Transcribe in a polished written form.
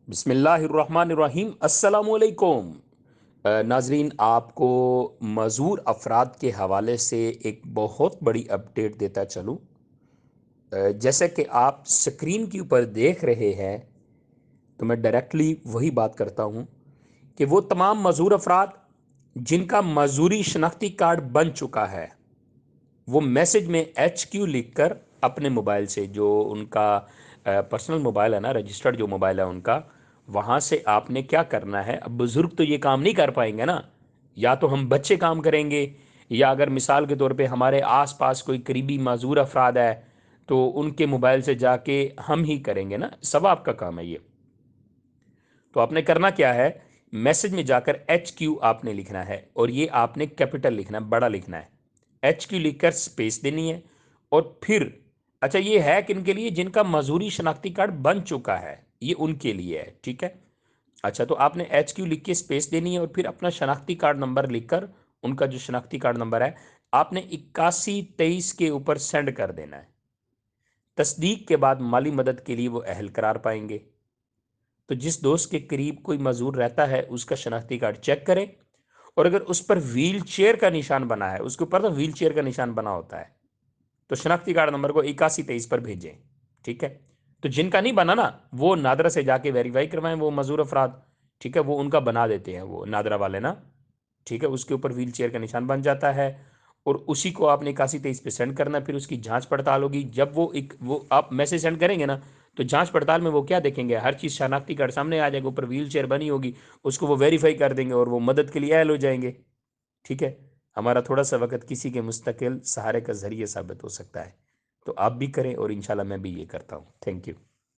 बिस्मिल्लाहिर्रहमानिर्रहीम अस्सलामुअलैकुम। नाजरीन, आपको मज़ूर अफराद के हवाले से एक बहुत बड़ी अपडेट देता चलूँ। जैसे कि आप स्क्रीन के ऊपर देख रहे हैं, तो मैं डायरेक्टली वही बात करता हूँ कि वो तमाम मज़ूर अफराद जिनका मज़ूरी शनाख्ती कार्ड बन चुका है, वो मैसेज में HQ लिख कर अपने मोबाइल से, जो उनका पर्सनल मोबाइल है ना, रजिस्टर्ड जो मोबाइल है उनका, वहाँ से आपने क्या करना है। अब बुज़ुर्ग तो ये काम नहीं कर पाएंगे ना, या तो हम बच्चे काम करेंगे, या अगर मिसाल के तौर पे हमारे आसपास कोई करीबी माजूर अफराद है तो उनके मोबाइल से जाके हम ही करेंगे ना, सब आपका काम है ये। तो आपने करना क्या है, मैसेज में जाकर HQ आपने लिखना है, और ये आपने कैपिटल लिखना है, बड़ा लिखना है। HQ लिखकर स्पेस देनी है, और फिर अच्छा, ये है किन के लिए? जिनका मजूरी शनाख्ती कार्ड बन चुका है, ये उनके लिए है, ठीक है। अच्छा, तो आपने HQ लिख के स्पेस देनी है, और फिर अपना शनाख्ती कार्ड नंबर लिखकर, उनका जो शनाख्ती कार्ड नंबर है, आपने 8123 के ऊपर सेंड कर देना है। तस्दीक के बाद माली मदद के लिए वो अहल करार पाएंगे। तो जिस दोस्त के करीब कोई मजूर रहता है, उसका शनाख्ती कार्ड चेक करें, और अगर उस पर व्हील चेयर का निशान बना है, उसके ऊपर तो व्हील चेयर का निशान बना होता है, तो शनाख्ती कार्ड नंबर को 8123 पर भेजें, ठीक है। तो जिनका नहीं बना ना, वो नादरा से जाके वेरीफाई करवाएं, वो मजूर अफराद, ठीक है, वो उनका बना देते हैं, वो नादरा वाले ना, ठीक है। उसके ऊपर व्हील चेयर का निशान बन जाता है, और उसी को आपने 8123 पे सेंड करना है। फिर उसकी जांच पड़ताल होगी। जब वो आप मैसेज सेंड करेंगे ना, तो जांच पड़ताल में वो क्या देखेंगे, हर चीज़ शनाख्ती कार्ड सामने आ जाएगा, ऊपर व्हील चेयर बनी होगी, उसको वो वेरीफाई कर देंगे, और वो मदद के लिए अहल हो जाएंगे, ठीक है। हमारा थोड़ा सा वक्त किसी के मुस्तकिल सहारे का जरिए साबित हो सकता है, तो आप भी करें, और इंशाल्लाह मैं भी ये करता हूँ। Thank you.